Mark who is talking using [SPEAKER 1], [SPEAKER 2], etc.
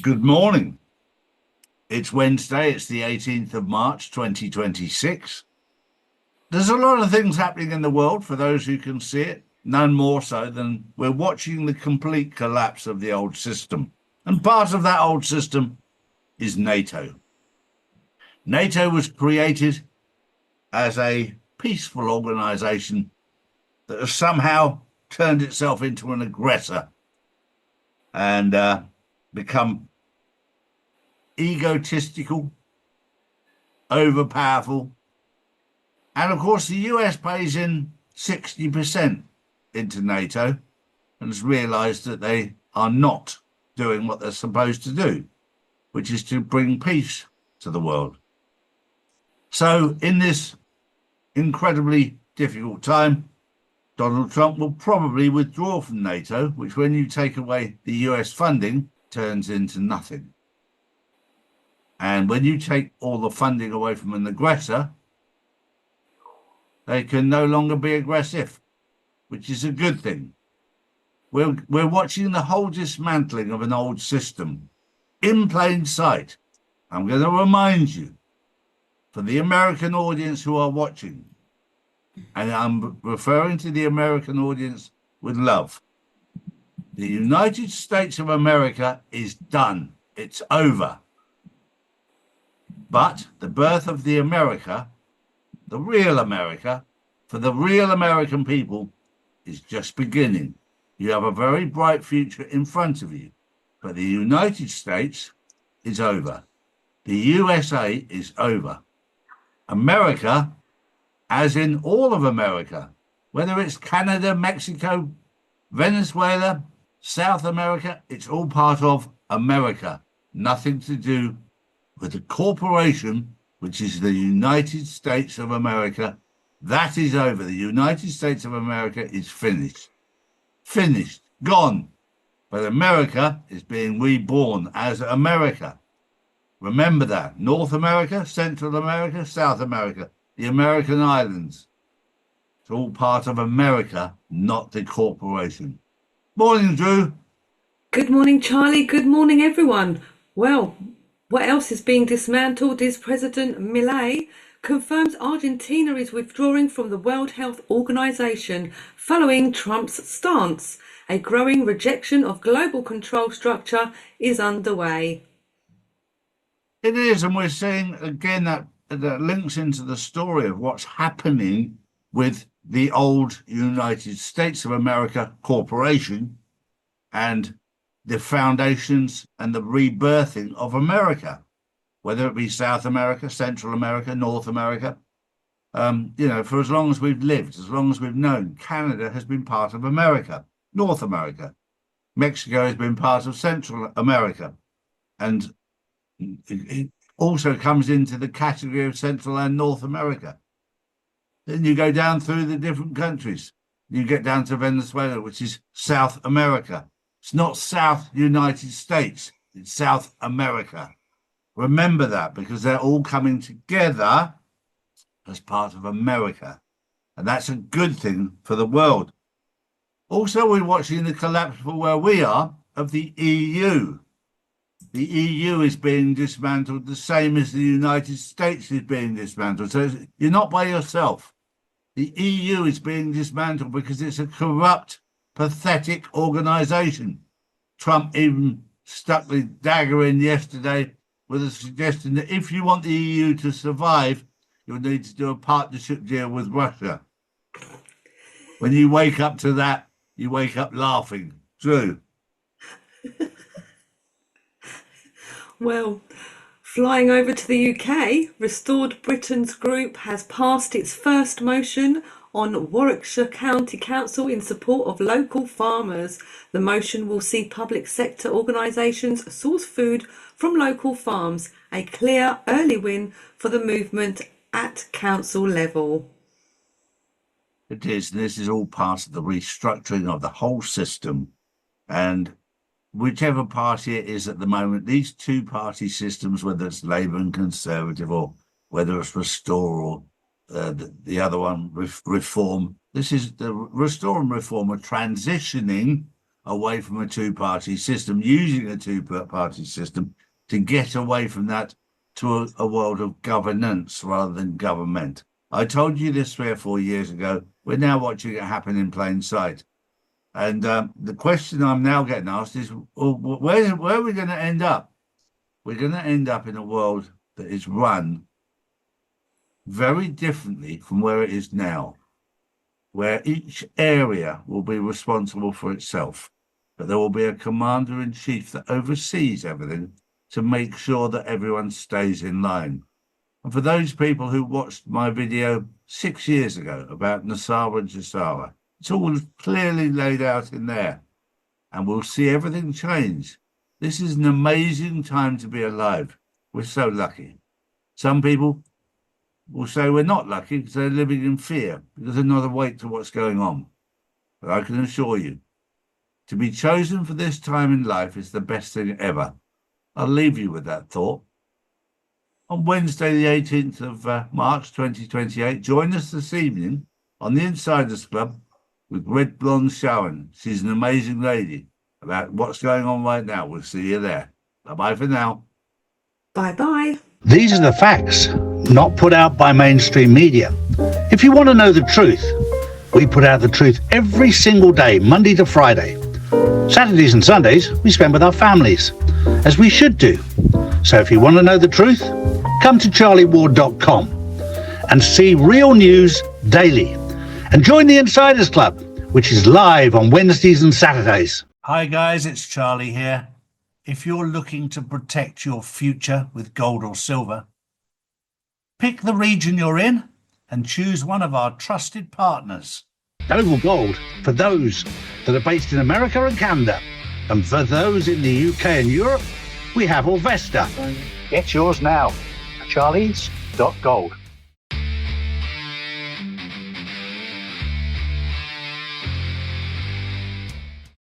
[SPEAKER 1] Good morning. It's Wednesday, it's the 18th of March 2026. There's a lot of things happening in the world for those who can see it, none more so than we're watching the complete collapse of the old system. And part of that old system is NATO. NATO was created as a peaceful organization that has somehow turned itself into an aggressor and become egotistical, overpowerful. And of course, the US pays in 60% into NATO and has realized that they are not doing what they're supposed to do, which is to bring peace to the world. So in this incredibly difficult time, Donald Trump will probably withdraw from NATO, which when you take away the US funding, turns into nothing. And when you take all the funding away from an aggressor, they can no longer be aggressive, which is a good thing. We're watching the whole dismantling of an old system in plain sight. I'm going to remind you, for the American audience who are watching, and I'm referring to the American audience with love, the United States of America is done. It's over. But the birth of the America, the real America, for the real American people, is just beginning. You have a very bright future in front of you. But the United States is over. The USA is over. America, as in all of America, whether it's Canada, Mexico, Venezuela, South America, it's all part of America. Nothing to do with the corporation, which is the United States of America. That is over. The United States of America is finished. Finished. Gone. But America is being reborn as America. Remember that. North America, Central America, South America, the American islands. It's all part of America, not the corporation. Morning, Drew.
[SPEAKER 2] Good morning, Charlie. Good morning, everyone. Well, what else is being dismantled is President Milei confirms Argentina is withdrawing from the World Health Organization following Trump's stance. A growing rejection of global control structure is underway.
[SPEAKER 1] It is, and we're seeing again that links into the story of what's happening with the old United States of America corporation and the foundations and the rebirthing of America, whether it be South America, Central America, North America. For as long as we've lived, as long as we've known, Canada has been part of America, North America. Mexico has been part of Central America. And it also comes into the category of Central and North America. Then you go down through the different countries. You get down to Venezuela, which is South America. It's not South United States, it's South America. Remember that, because they're all coming together as part of America. And that's a good thing for the world. Also, we're watching the collapse for where we are of the EU. The EU is being dismantled the same as the United States is being dismantled. So you're not by yourself. The EU is being dismantled because it's a corrupt, pathetic organization. Trump even stuck the dagger in yesterday with a suggestion that if you want the EU to survive, you'll need to do a partnership deal with Russia. When you wake up to that, you wake up laughing. True.
[SPEAKER 2] Well, flying over to the UK, Restored Britain's group has passed its first motion on Warwickshire County Council in support of local farmers. The motion will see public sector organisations source food from local farms, a clear early win for the movement at council level.
[SPEAKER 1] It is. This is all part of the restructuring of the whole system. And whichever party it is at the moment, these two-party systems, whether it's Labour and Conservative or whether it's Restore or the other one, Reform, this is the Restore and Reform are transitioning away from a two-party system, using a two-party system to get away from that to a world of governance rather than government. I told you this 3 or 4 years ago. We're now watching it happen in plain sight. And the question I'm now getting asked is, where are we going to end up? We're going to end up in a world that is run very differently from where it is now, where each area will be responsible for itself, but there will be a commander-in-chief that oversees everything to make sure that everyone stays in line. And for those people who watched my video 6 years ago about Nassau and Jassara, it's all clearly laid out in there, and we'll see everything change. This is an amazing time to be alive. We're so lucky. Some people will say we're not lucky because they're living in fear, because they're not awake to what's going on. But I can assure you, to be chosen for this time in life is the best thing ever. I'll leave you with that thought. On Wednesday, the 18th of March 2028, join us this evening on the Insiders Club with Red Blonde Sharon. She's an amazing lady about what's going on right now. We'll see you there. Bye-bye for now.
[SPEAKER 2] Bye-bye.
[SPEAKER 3] These are the facts, not put out by mainstream media. If you want to know the truth, we put out the truth every single day, Monday to Friday. Saturdays and Sundays, we spend with our families, as we should do. So if you want to know the truth, come to charlieward.com and see real news daily. And join the Insiders Club, which is live on Wednesdays and Saturdays.
[SPEAKER 4] Hi guys, it's Charlie here. If you're looking to protect your future with gold or silver, pick the region you're in and choose one of our trusted partners.
[SPEAKER 3] Global Gold for those that are based in America and Canada. And for those in the UK and Europe, we have Orvesta. Get yours now at charlies.gold.